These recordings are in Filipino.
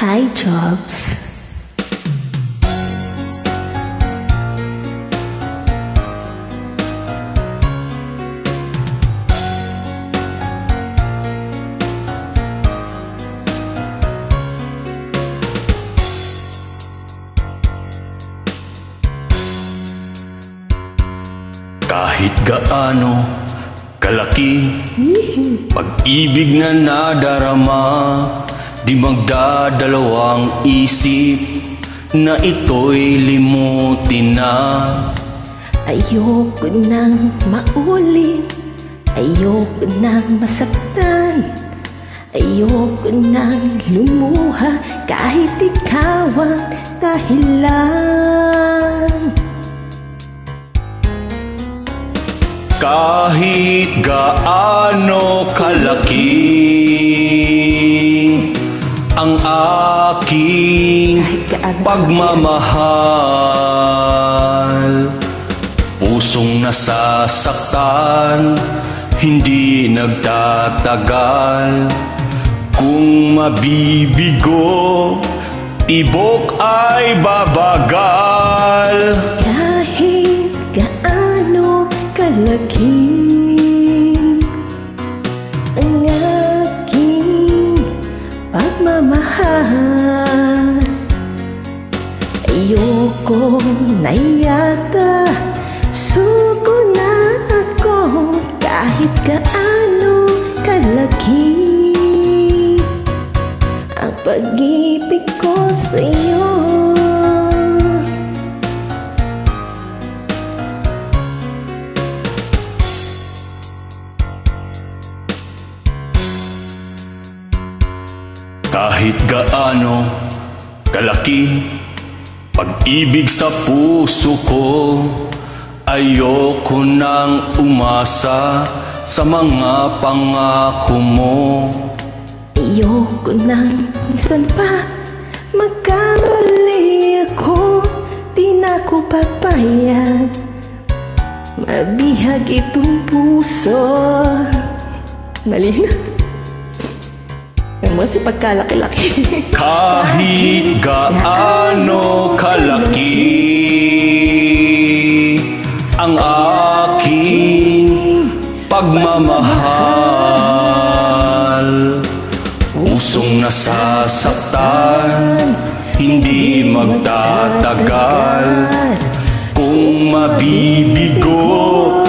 Hi, Jobs. Kahit gaano kalaki pag-ibig na nadarama, di magdadalawang isip na ito'y limutin na. Ayoko nang maulit, ayoko nang masaktan, ayoko nang lumuha kahit ikaw ang dahilan. Kahit gaano kalaki ang aking pagmamahal, pusong nasasaktan, hindi nagtatagal. Kung mabibigo, tibok ay babagal. Kahit gaano kalaki ang aking pagmamahal, ayoko na yata, suko na ako. Kahit gaano kalaki ang pag-ibig ko sa'yo, kahit gaano kalaki pag-ibig sa puso ko, ayoko nang umasa sa mga pangako mo. ayoko nang minsan pa magkamali ako, di na ko papayag mabihag itong puso. Mali na. Mo si pagkalaki-laki. Kahit gaano kalaki ang aking pagmamahal, pusong nasasaktan, hindi magtatagal. Kung mabibigo,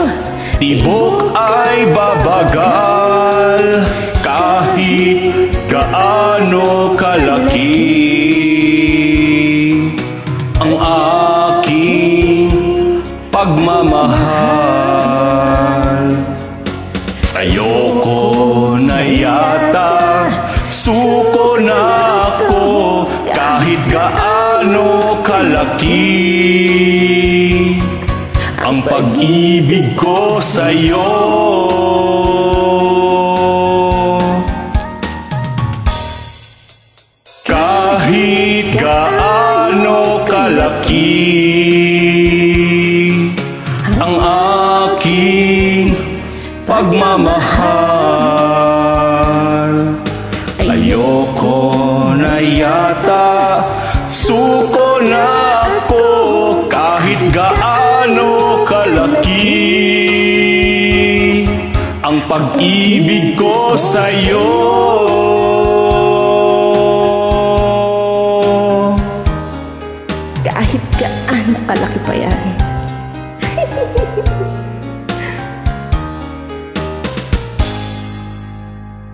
tibok ay babagal. Kahit gaano kalaki ang aking pagmamahal, ayoko na yata, suko na ako. Kahit gaano kalaki ang pag-ibig ko sa'yo, kahit gaano kalaki ang aking pagmamahal, ayoko na yata, suko na ako. Kahit gaano kalaki ang pag-ibig ko sa'yo, kahit gaano kalaki pa yan.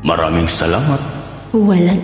maraming salamat. Walang